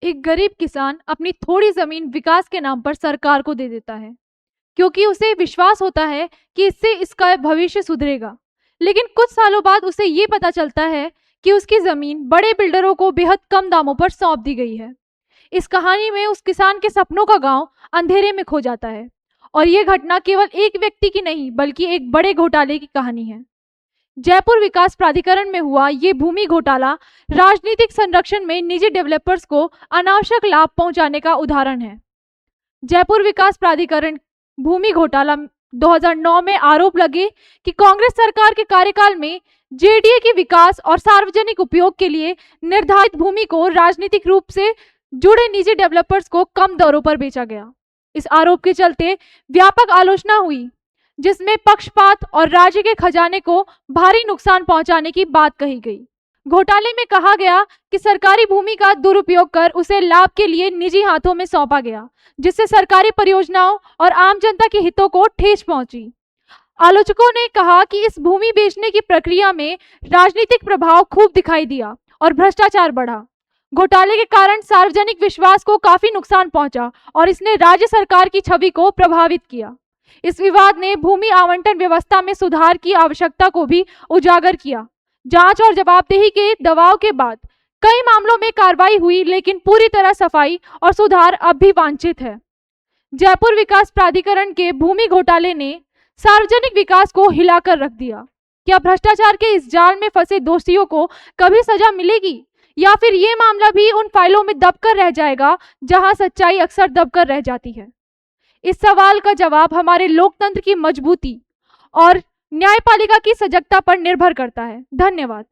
एक गरीब किसान अपनी थोड़ी जमीन विकास के नाम पर सरकार को दे देता है, क्योंकि उसे विश्वास होता है कि इससे इसका भविष्य सुधरेगा। लेकिन कुछ सालों बाद उसे ये पता चलता है कि उसकी जमीन बड़े बिल्डरों को बेहद कम दामों पर सौंप दी गई है। इस कहानी में उस किसान के सपनों का गांव अंधेरे में खो जाता है, और यह घटना केवल एक व्यक्ति की नहीं बल्कि एक बड़े घोटाले की कहानी है। जयपुर विकास प्राधिकरण में हुआ ये भूमि घोटाला राजनीतिक संरक्षण में निजी डेवलपर्स को अनावश्यक लाभ पहुंचाने का उदाहरण है। जयपुर विकास प्राधिकरण भूमि घोटाला 2009 में आरोप लगे कि कांग्रेस सरकार के कार्यकाल में जेडीए की विकास और सार्वजनिक उपयोग के लिए निर्धारित भूमि को राजनीतिक रूप से जुड़े निजी डेवलपर्स को कम दरों पर बेचा गया। इस आरोप के चलते व्यापक आलोचना हुई, जिसमें पक्षपात और राज्य के खजाने को भारी नुकसान पहुंचाने की बात कही गई। घोटाले में कहा गया कि सरकारी भूमि का दुरुपयोग कर उसे लाभ के लिए निजी हाथों में सौंपा गया, जिससे सरकारी परियोजनाओं और आम जनता के हितों को ठेस पहुंची। आलोचकों ने कहा कि इस भूमि बेचने की प्रक्रिया में राजनीतिक प्रभाव खूब दिखाई दिया और भ्रष्टाचार बढ़ा। घोटाले के कारण सार्वजनिक विश्वास को काफी नुकसान पहुंचा और इसने राज्य सरकार की छवि को प्रभावित किया। इस विवाद ने भूमि आवंटन व्यवस्था में सुधार की आवश्यकता को भी उजागर किया। जांच और जवाबदेही के दबाव के बाद कई मामलों में कार्रवाई हुई, लेकिन पूरी तरह सफाई और सुधार अब भी वांछित है। जयपुर विकास प्राधिकरण के भूमि घोटाले ने सार्वजनिक विकास को हिलाकर रख दिया। क्या भ्रष्टाचार के इस जाल में फंसे दोषियों को कभी सजा मिलेगी, या फिर ये मामला भी उन फाइलों में दबकर रह जाएगा जहां सच्चाई अक्सर दबकर रह जाती है? इस सवाल का जवाब हमारे लोकतंत्र की मजबूती और न्यायपालिका की सजगता पर निर्भर करता है। धन्यवाद।